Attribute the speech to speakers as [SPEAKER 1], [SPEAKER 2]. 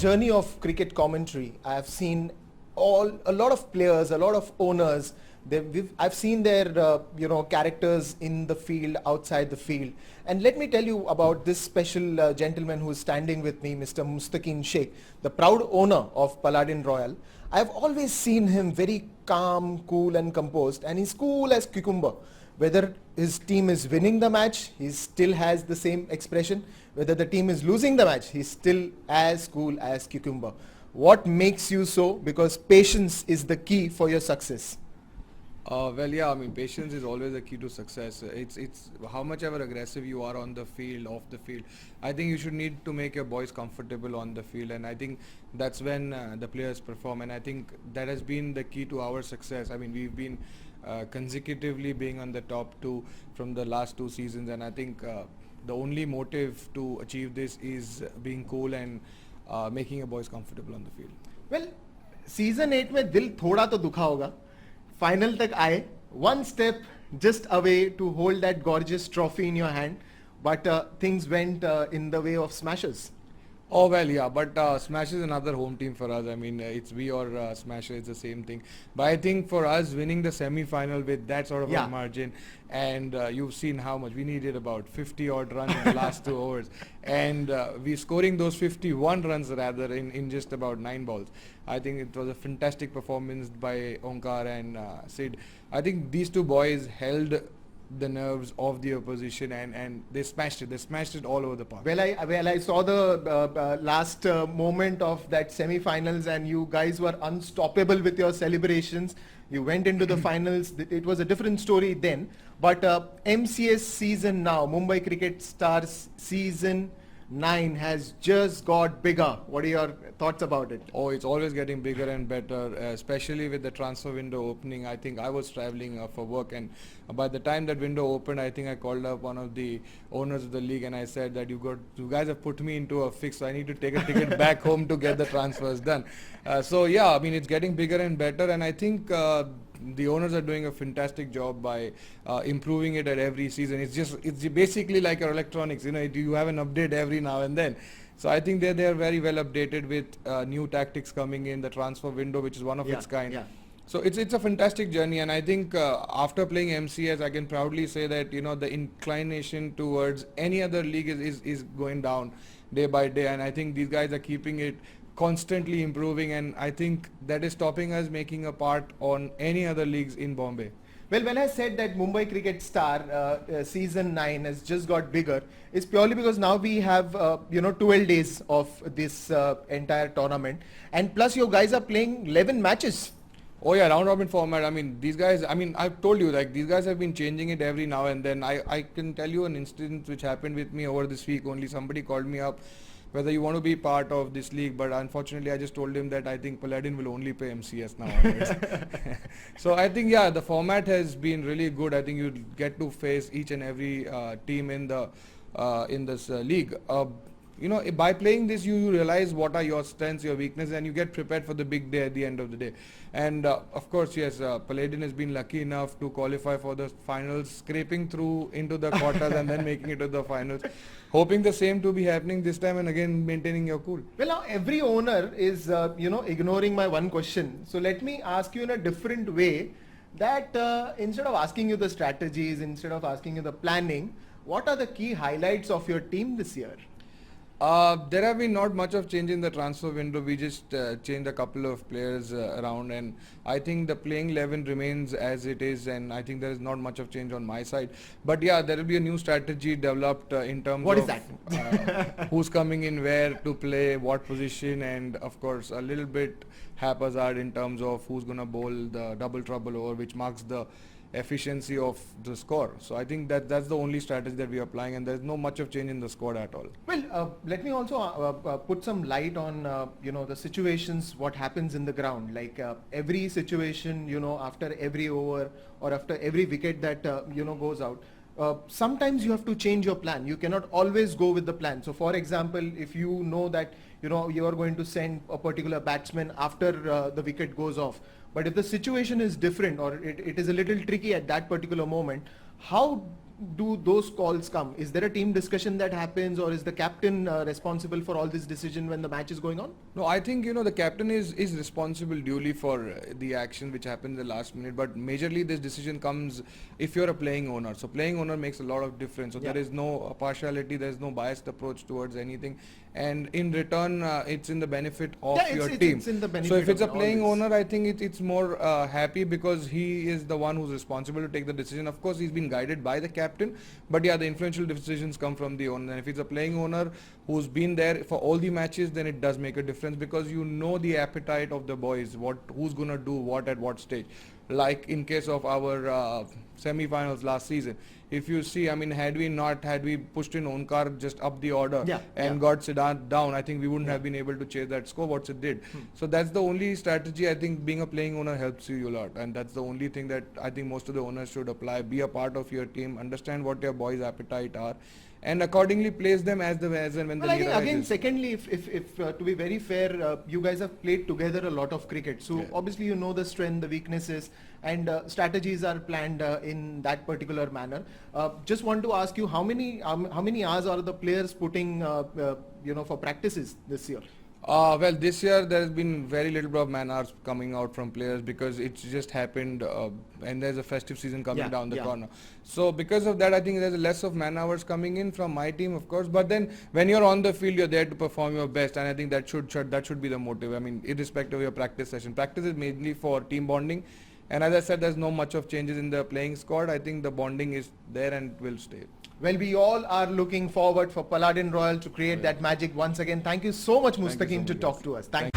[SPEAKER 1] journey of cricket commentary, I have seen a lot of players, a lot of owners. I've seen their characters in the field, outside the field. And let me tell you about this special gentleman who is standing with me, Mr. Mustakeen Shaikh, the proud owner of Paladin Royal. I've always seen him very calm, cool and composed, and he's cool as cucumber. Whether his team is winning the match, he still has the same expression. Whether the team is losing the match, he's still as cool as cucumber. What makes you so? Because patience is the key for your success.
[SPEAKER 2] Well, patience is always the key to success. It's how much ever aggressive you are on the field, off the field. I think you should need to make your boys comfortable on the field, and I think that's when the players perform. And I think that has been the key to our success. I mean, we've been consecutively being on the top two from the last 2 seasons, and I think the only motive to achieve this is being cool and making your boys comfortable on the field.
[SPEAKER 1] Well, season 8 में दिल थोड़ा तो दुखा होगा. Final तक आए, one step just away to hold that gorgeous trophy in your hand, but things went in the way of Smashers.
[SPEAKER 2] Oh well, yeah, but Smash is another home team for us. I mean, it's we or Smasher, it's the same thing. But I think for us, winning the semi-final with that sort of a margin, and you've seen how much we needed, about 50 odd runs in the last 2 overs, and we scoring those 51 runs rather in just about 9 balls. I think it was a fantastic performance by Onkar and Sid. I think these 2 boys held the nerves of the opposition, and they smashed it all over the park.
[SPEAKER 1] Well, I saw the last moment of that semi-finals, and you guys were unstoppable with your celebrations. You went into the finals. It was a different story then, but MCS season now, Mumbai Cricket Stars season 9 has just got bigger. What are your thoughts about it?
[SPEAKER 2] Oh, it's always getting bigger and better, especially with the transfer window opening. I think I was traveling for work, and by the time that window opened, I think I called up one of the owners of the league and I said that you guys have put me into a fix, so I need to take a ticket back home to get the transfers done. So yeah, I mean, it's getting bigger and better, and I think the owners are doing a fantastic job by improving it at every season. It's basically like your electronics, you have an update every now and then. So I think they are very well updated with new tactics coming in, the transfer window, which is one of its kind.
[SPEAKER 1] Yeah.
[SPEAKER 2] So it's a fantastic journey, and I think after playing MCS, I can proudly say that the inclination towards any other league is going down day by day, and I think these guys are keeping it constantly improving, and I think that is stopping us making a part on any other leagues in Bombay.
[SPEAKER 1] Well, when I said that Mumbai Cricket Star season 9 has just got bigger, it's purely because now we have 12 days of this entire tournament, and plus you guys are playing 11 matches.
[SPEAKER 2] Oh yeah, round robin format. I mean, these guys, I've told you, like, these guys have been changing it every now and then. I can tell you an instance which happened with me over this week only. Somebody called me up whether you want to be part of this league, but unfortunately I just told him that I think Paladin will only play MCS now. So I think, yeah, the format has been really good. I think you get to face each and every team in this league. By playing this, you realize what are your strengths, your weaknesses, and you get prepared for the big day at the end of the day. And of course, yes, Paladin has been lucky enough to qualify for the finals, scraping through into the quarters and then making it to the finals. Hoping the same to be happening this time, and again maintaining your cool.
[SPEAKER 1] Well, now every owner is ignoring my one question. So let me ask you in a different way, that instead of asking you the strategies, instead of asking you the planning, what are the key highlights of your team this year?
[SPEAKER 2] There have been not much of change in the transfer window. We just changed a couple of players around, and I think the playing 11 remains as it is, and I think there is not much of change on my side. But yeah, there will be a new strategy developed in terms
[SPEAKER 1] what
[SPEAKER 2] of
[SPEAKER 1] is that?
[SPEAKER 2] Who's coming in where to play, what position, and of course a little bit haphazard in terms of who's going to bowl the double trouble over, which marks the efficiency of the score. So I think that's the only strategy that we are applying, and there's no much of change in the squad at all.
[SPEAKER 1] Well, let me also put some light on the situations, what happens in the ground. Like every situation, after every over or after every wicket that goes out, sometimes you have to change your plan. You cannot always go with the plan. So for example, if you know that you are going to send a particular batsman after the wicket goes off, but if the situation is different or it is a little tricky at that particular moment, how do those calls come? Is there a team discussion that happens, or is the captain responsible for all this decision when the match is going on?
[SPEAKER 2] No, I think, the captain is responsible duly for the action which happens in the last minute, but majorly this decision comes if you're a playing owner. So playing owner makes a lot of difference. So
[SPEAKER 1] Yeah.
[SPEAKER 2] there is no partiality, there is no biased approach towards anything, and in return it's in the benefit of
[SPEAKER 1] Yeah,
[SPEAKER 2] your
[SPEAKER 1] it's
[SPEAKER 2] team.
[SPEAKER 1] in the benefit
[SPEAKER 2] So if it's a
[SPEAKER 1] of
[SPEAKER 2] playing
[SPEAKER 1] always.
[SPEAKER 2] owner, I think it's more happy because he is the one who's responsible to take the decision. Of course, he's been guided by the captain, but yeah, the influential decisions come from the owner. And if it's a playing owner who's been there for all the matches, then it does make a difference because you know the appetite of the boys, who's gonna do what at what stage. Like in case of our semi-finals last season, if you see, I mean, had we pushed in Onkar just up the order
[SPEAKER 1] Yeah,
[SPEAKER 2] and
[SPEAKER 1] yeah.
[SPEAKER 2] got Siddharth down, I think we wouldn't
[SPEAKER 1] Yeah.
[SPEAKER 2] have been able to chase that score what it did. So that's the only strategy. I think being a playing owner helps you a lot, and that's the only thing that I think most of the owners should apply. Be a part of your team, understand what your boys' appetite are, and accordingly place them as and when
[SPEAKER 1] Well,
[SPEAKER 2] the
[SPEAKER 1] I
[SPEAKER 2] need
[SPEAKER 1] think again,
[SPEAKER 2] arises.
[SPEAKER 1] secondly, if to be very fair, you guys have played together a lot of cricket, so
[SPEAKER 2] Yeah.
[SPEAKER 1] obviously you know the strength, the weaknesses, and strategies are planned in that particular manner. Just want to ask you, how many hours are the players putting, for practices this year?
[SPEAKER 2] Well, this year there has been very little bit of man hours coming out from players because it's just happened and there's a festive season coming
[SPEAKER 1] Yeah,
[SPEAKER 2] down the
[SPEAKER 1] yeah.
[SPEAKER 2] corner. So because of that, I think there's less of man hours coming in from my team, of course. But then when you're on the field, you're there to perform your best, and I think that should be the motive. I mean, irrespective of your practice session. Practice is mainly for team bonding, and as I said, there's no much of changes in the playing squad. I think the bonding is there and will stay.
[SPEAKER 1] Well, we all are looking forward for Paladin Royal to create that magic once again. Thank you so much,
[SPEAKER 2] Thank you so
[SPEAKER 1] Mustakeen, to
[SPEAKER 2] much,
[SPEAKER 1] talk
[SPEAKER 2] guys.
[SPEAKER 1] to us.
[SPEAKER 2] Thank
[SPEAKER 1] Thank